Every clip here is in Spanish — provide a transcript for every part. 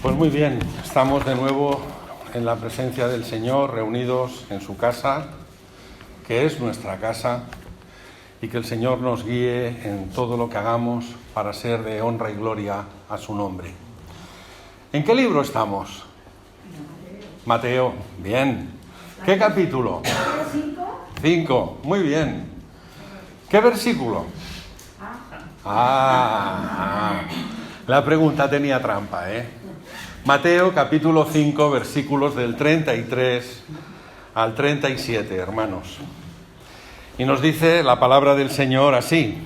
Pues muy bien, estamos de nuevo en la presencia del Señor, reunidos en su casa, que es nuestra casa, y que el Señor nos guíe en todo lo que hagamos para ser de honra y gloria a su nombre. ¿En qué libro estamos? Mateo, bien. ¿Qué capítulo? 5, muy bien. ¿Qué versículo? La pregunta tenía trampa, ¿eh? Mateo capítulo 5, versículos del 33 al 37, hermanos. Y nos dice la palabra del Señor así: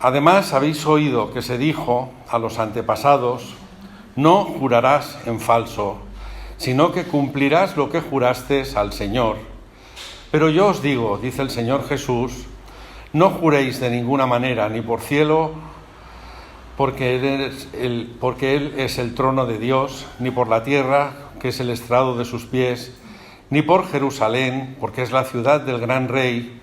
Además habéis oído que se dijo a los antepasados: no jurarás en falso, sino que cumplirás lo que juraste al Señor. Pero yo os digo, dice el Señor Jesús, no juréis de ninguna manera, ni por cielo, porque Él es el trono de Dios, ni por la tierra, que es el estrado de sus pies, ni por Jerusalén, porque es la ciudad del gran Rey,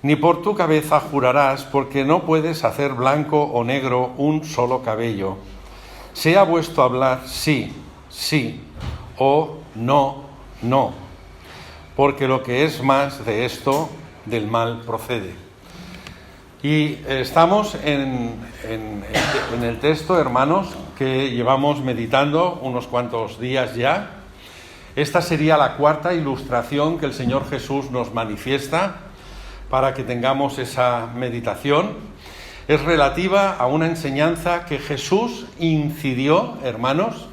ni por tu cabeza jurarás, porque no puedes hacer blanco o negro un solo cabello. Sea vuestro hablar sí, sí, o no, no, porque lo que es más de esto, del mal procede. Y estamos en el texto, hermanos, que llevamos meditando unos cuantos días ya. Esta sería la cuarta ilustración que el Señor Jesús nos manifiesta para que tengamos esa meditación. Es relativa a una enseñanza que Jesús incidió, hermanos,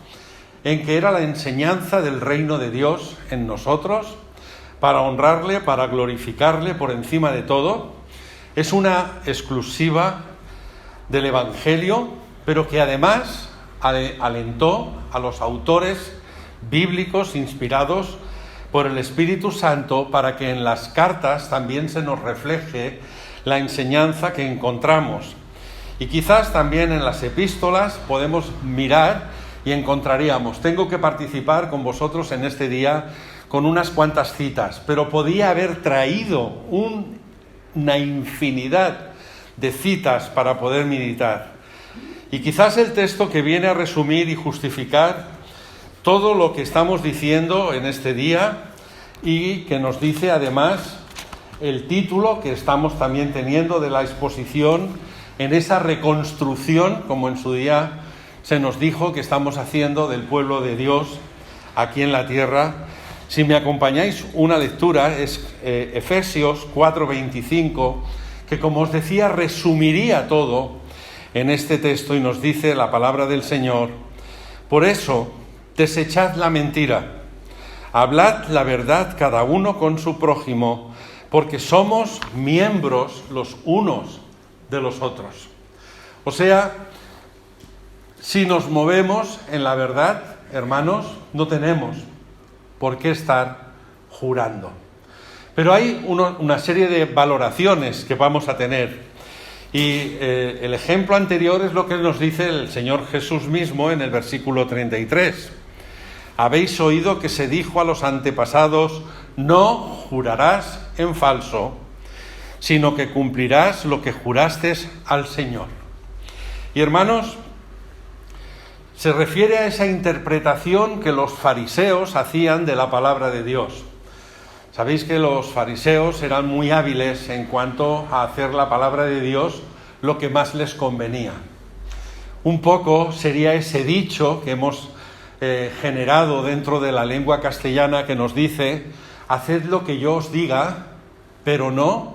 en que era la enseñanza del reino de Dios en nosotros, para honrarle, para glorificarle por encima de todo. Es una exclusiva del Evangelio, pero que además alentó a los autores bíblicos inspirados por el Espíritu Santo para que en las cartas también se nos refleje la enseñanza que encontramos. Y quizás también en las epístolas podemos mirar y encontraríamos: tengo que participar con vosotros en este día con unas cuantas citas, pero podía haber traído una infinidad de citas para poder meditar. Y quizás el texto que viene a resumir y justificar todo lo que estamos diciendo en este día, y que nos dice además el título que estamos también teniendo de la exposición, en esa reconstrucción, como en su día se nos dijo, que estamos haciendo del pueblo de Dios aquí en la tierra. Si me acompañáis, una lectura es Efesios 4:25, que, como os decía, resumiría todo en este texto, y nos dice la palabra del Señor: por eso, desechad la mentira, hablad la verdad cada uno con su prójimo, porque somos miembros los unos de los otros. O sea, si nos movemos en la verdad, hermanos, no tenemos por qué estar jurando. Pero hay una serie de valoraciones que vamos a tener. Y el ejemplo anterior es lo que nos dice el Señor Jesús mismo en el versículo 33. Habéis oído que se dijo a los antepasados: no jurarás en falso, sino que cumplirás lo que juraste al Señor. Y hermanos, se refiere a esa interpretación que los fariseos hacían de la palabra de Dios. Sabéis que los fariseos eran muy hábiles en cuanto a hacer la palabra de Dios lo que más les convenía. Un poco sería ese dicho que hemos generado dentro de la lengua castellana, que nos dice: haced lo que yo os diga, pero no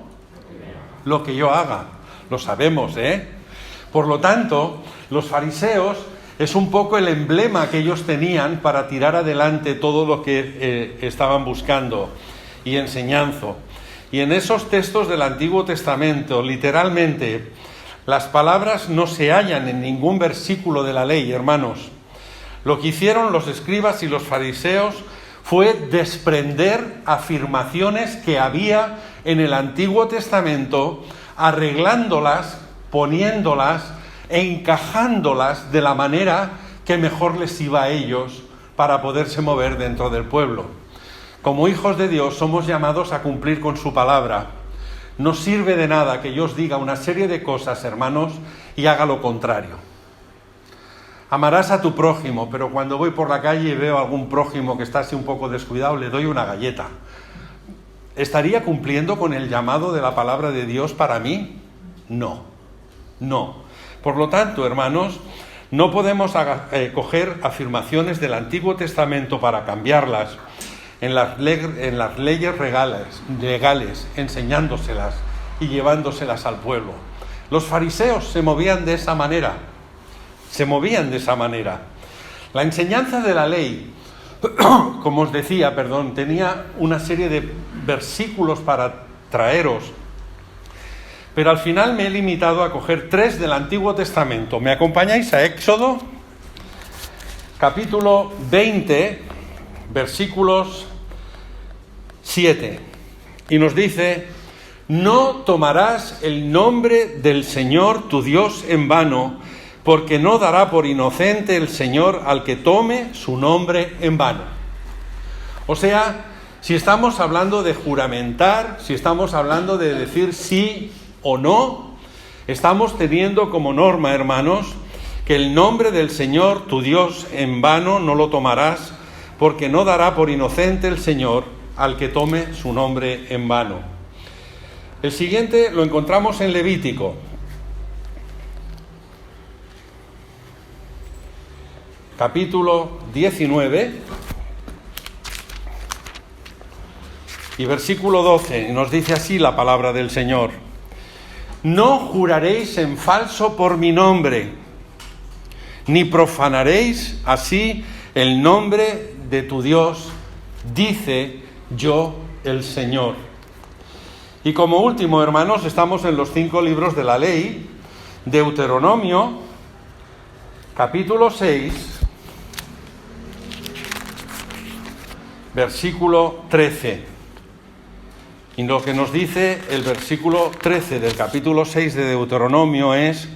lo que yo haga. Lo sabemos, ¿eh? Por lo tanto, los fariseos es un poco el emblema que ellos tenían para tirar adelante todo lo que estaban buscando y enseñando. Y en esos textos del Antiguo Testamento, literalmente, las palabras no se hallan en ningún versículo de la ley, hermanos. Lo que hicieron los escribas y los fariseos fue desprender afirmaciones que había en el Antiguo Testamento, arreglándolas, poniéndolas, encajándolas de la manera que mejor les iba a ellos para poderse mover dentro del pueblo. Como hijos de Dios somos llamados a cumplir con su palabra. No sirve de nada que yo os diga una serie de cosas, hermanos, y haga lo contrario. Amarás a tu prójimo, pero cuando voy por la calle y veo a algún prójimo que está así un poco descuidado, le doy una galleta. ¿Estaría cumpliendo con el llamado de la palabra de Dios para mí? No. Por lo tanto, hermanos, no podemos coger afirmaciones del Antiguo Testamento para cambiarlas en las leyes legales, enseñándoselas y llevándoselas al pueblo. Los fariseos se movían de esa manera. La enseñanza de la ley, como os decía, tenía una serie de versículos para traeros, pero al final me he limitado a coger 3 del Antiguo Testamento. ¿Me acompañáis a Éxodo? Capítulo 20, versículos 7. Y nos dice: no tomarás el nombre del Señor tu Dios en vano, porque no dará por inocente el Señor al que tome su nombre en vano. O sea, si estamos hablando de juramentar, si estamos hablando de decir sí o no, estamos teniendo como norma, hermanos, que el nombre del Señor tu Dios en vano no lo tomarás, porque no dará por inocente el Señor al que tome su nombre en vano. El siguiente lo encontramos en Levítico. Capítulo 19 y versículo 12, y nos dice así la palabra del Señor: no juraréis en falso por mi nombre, ni profanaréis así el nombre de tu Dios, dice yo el Señor. Y como último, hermanos, estamos en los 5 libros de la ley, Deuteronomio, capítulo 6, versículo 13. Y lo que nos dice el versículo 13 del capítulo 6 de Deuteronomio es: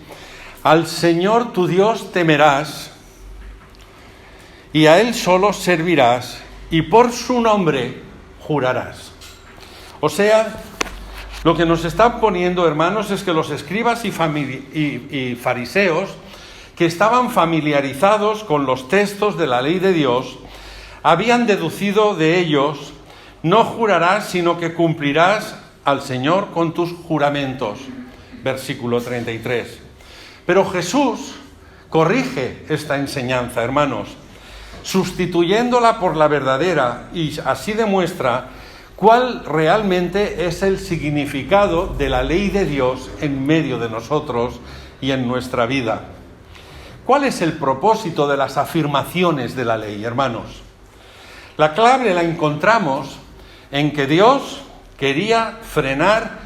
al Señor tu Dios temerás, y a Él solo servirás, y por su nombre jurarás. O sea, lo que nos están poniendo, hermanos, es que los escribas y fariseos, que estaban familiarizados con los textos de la ley de Dios, habían deducido de ellos: no jurarás, sino que cumplirás al Señor con tus juramentos. Versículo 33. Pero Jesús corrige esta enseñanza, hermanos, sustituyéndola por la verdadera, y así demuestra cuál realmente es el significado de la ley de Dios en medio de nosotros y en nuestra vida. ¿Cuál es el propósito de las afirmaciones de la ley, hermanos? La clave la encontramos en que Dios quería frenar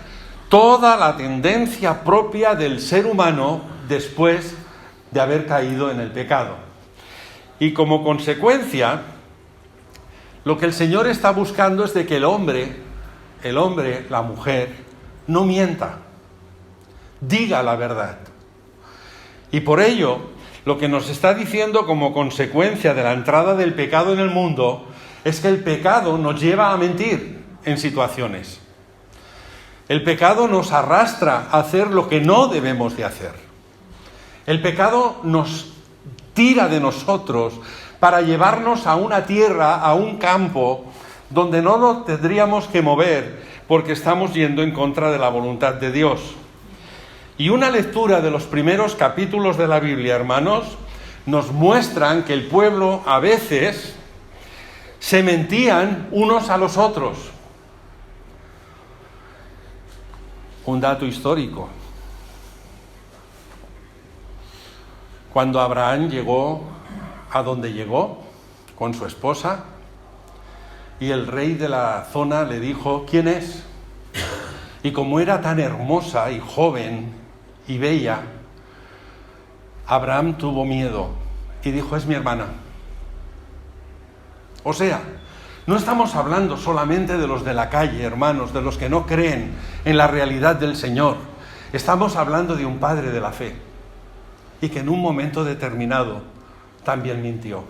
toda la tendencia propia del ser humano después de haber caído en el pecado. Y como consecuencia, lo que el Señor está buscando es de que el hombre, la mujer, no mienta, diga la verdad. Y por ello, lo que nos está diciendo como consecuencia de la entrada del pecado en el mundo es que el pecado nos lleva a mentir en situaciones. El pecado nos arrastra a hacer lo que no debemos de hacer. El pecado nos tira de nosotros para llevarnos a una tierra, a un campo, donde no nos tendríamos que mover porque estamos yendo en contra de la voluntad de Dios. Y una lectura de los primeros capítulos de la Biblia, hermanos, nos muestran que el pueblo a veces se mentían unos a los otros. Un dato histórico. Cuando Abraham llegó a donde llegó con su esposa, y el rey de la zona le dijo: ¿quién es? Y como era tan hermosa y joven y bella, Abraham tuvo miedo y dijo: es mi hermana. O sea, no estamos hablando solamente de los de la calle, hermanos, de los que no creen en la realidad del Señor. Estamos hablando de un padre de la fe, y que en un momento determinado también mintió.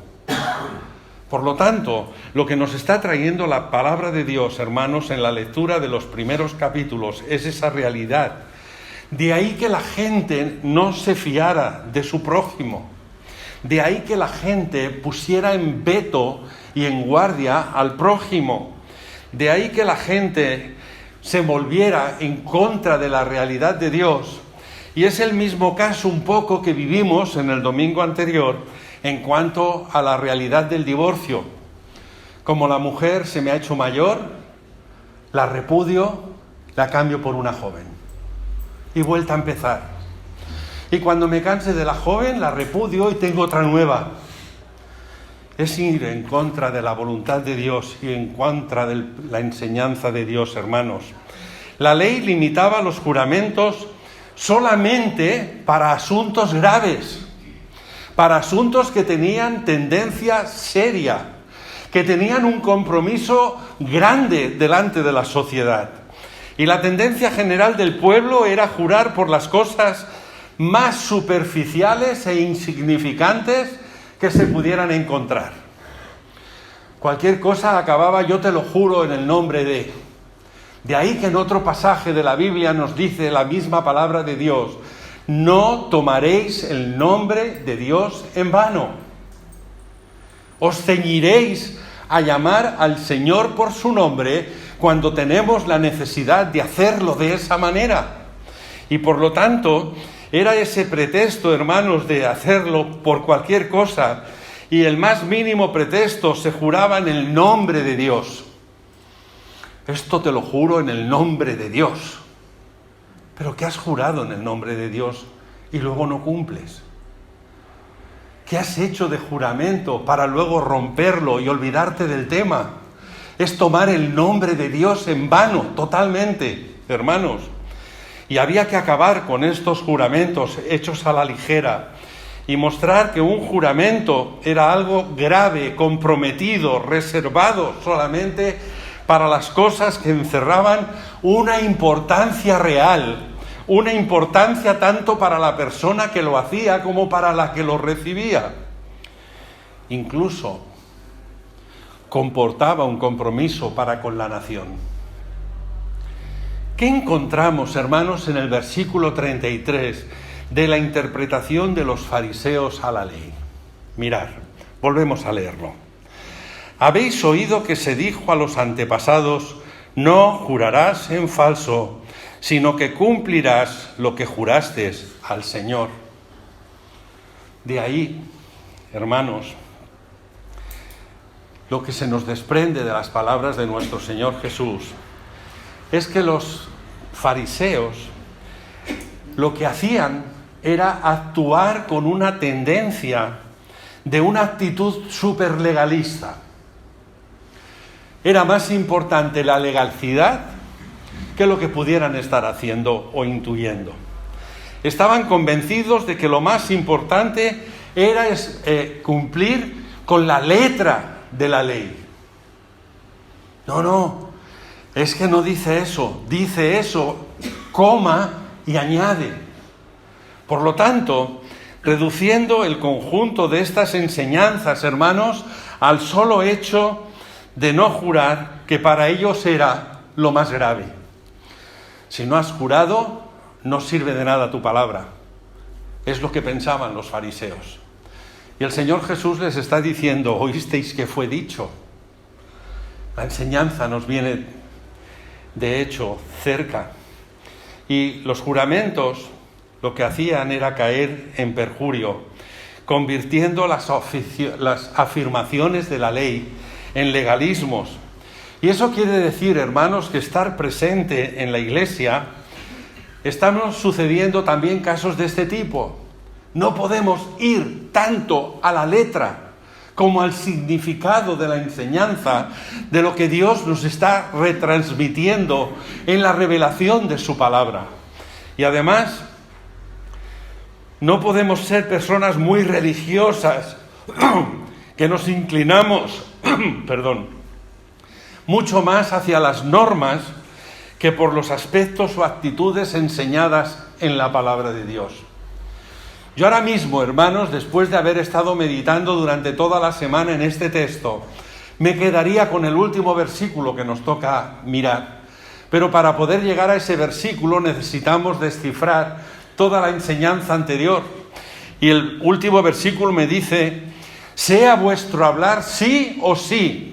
Por lo tanto, lo que nos está trayendo la palabra de Dios, hermanos, en la lectura de los primeros capítulos, es esa realidad. De ahí que la gente no se fiara de su prójimo. De ahí que la gente pusiera en veto y en guardia al prójimo. De ahí que la gente se volviera en contra de la realidad de Dios. Y es el mismo caso un poco que vivimos en el domingo anterior en cuanto a la realidad del divorcio. Como la mujer se me ha hecho mayor, la repudio, la cambio por una joven. Y vuelta a empezar. Y cuando me canse de la joven, la repudio y tengo otra nueva. Es ir en contra de la voluntad de Dios y en contra de la enseñanza de Dios, hermanos. La ley limitaba los juramentos solamente para asuntos graves, para asuntos que tenían tendencia seria, que tenían un compromiso grande delante de la sociedad. Y la tendencia general del pueblo era jurar por las cosas más superficiales e insignificantes que se pudieran encontrar. Cualquier cosa acababa, yo te lo juro en el nombre de. De ahí que en otro pasaje de la Biblia nos dice la misma palabra de Dios: no tomaréis el nombre de Dios en vano. Os ceñiréis a llamar al Señor por su nombre cuando tenemos la necesidad de hacerlo de esa manera. Y por lo tanto, era ese pretexto, hermanos, de hacerlo por cualquier cosa, y el más mínimo pretexto se juraba en el nombre de Dios. Esto te lo juro en el nombre de Dios. ¿Pero qué has jurado en el nombre de Dios y luego no cumples? ¿Qué has hecho de juramento para luego romperlo y olvidarte del tema? Es tomar el nombre de Dios en vano, totalmente, hermanos. Y había que acabar con estos juramentos hechos a la ligera y mostrar que un juramento era algo grave, comprometido, reservado solamente para las cosas que encerraban una importancia real, una importancia tanto para la persona que lo hacía como para la que lo recibía. Incluso comportaba un compromiso para con la nación. ¿Qué encontramos, hermanos, en el versículo 33 de la interpretación de los fariseos a la ley? Mirad, volvemos a leerlo. Habéis oído que se dijo a los antepasados: no jurarás en falso, sino que cumplirás lo que juraste al Señor. De ahí, hermanos, lo que se nos desprende de las palabras de nuestro Señor Jesús es que los fariseos lo que hacían era actuar con una tendencia de una actitud superlegalista. Era más importante la legalidad que lo que pudieran estar haciendo o intuyendo. Estaban convencidos de que lo más importante era cumplir con la letra de la ley. No, es que no dice eso, coma y añade. Por lo tanto, reduciendo el conjunto de estas enseñanzas, hermanos, al solo hecho de no jurar, que para ellos era lo más grave. Si no has jurado, no sirve de nada tu palabra. Es lo que pensaban los fariseos. Y el Señor Jesús les está diciendo: oísteis que fue dicho. La enseñanza nos viene, de hecho, cerca. Y los juramentos lo que hacían era caer en perjurio, convirtiendo las afirmaciones de la ley en legalismos. Y eso quiere decir, hermanos, que estar presente en la iglesia, estamos sucediendo también casos de este tipo. No podemos ir tanto a la letra como al significado de la enseñanza de lo que Dios nos está retransmitiendo en la revelación de su palabra. Y además, no podemos ser personas muy religiosas que nos inclinamos mucho más hacia las normas que por los aspectos o actitudes enseñadas en la palabra de Dios. Yo ahora mismo, hermanos, después de haber estado meditando durante toda la semana en este texto, me quedaría con el último versículo que nos toca mirar. Pero para poder llegar a ese versículo necesitamos descifrar toda la enseñanza anterior. Y el último versículo me dice, sea vuestro hablar sí o sí,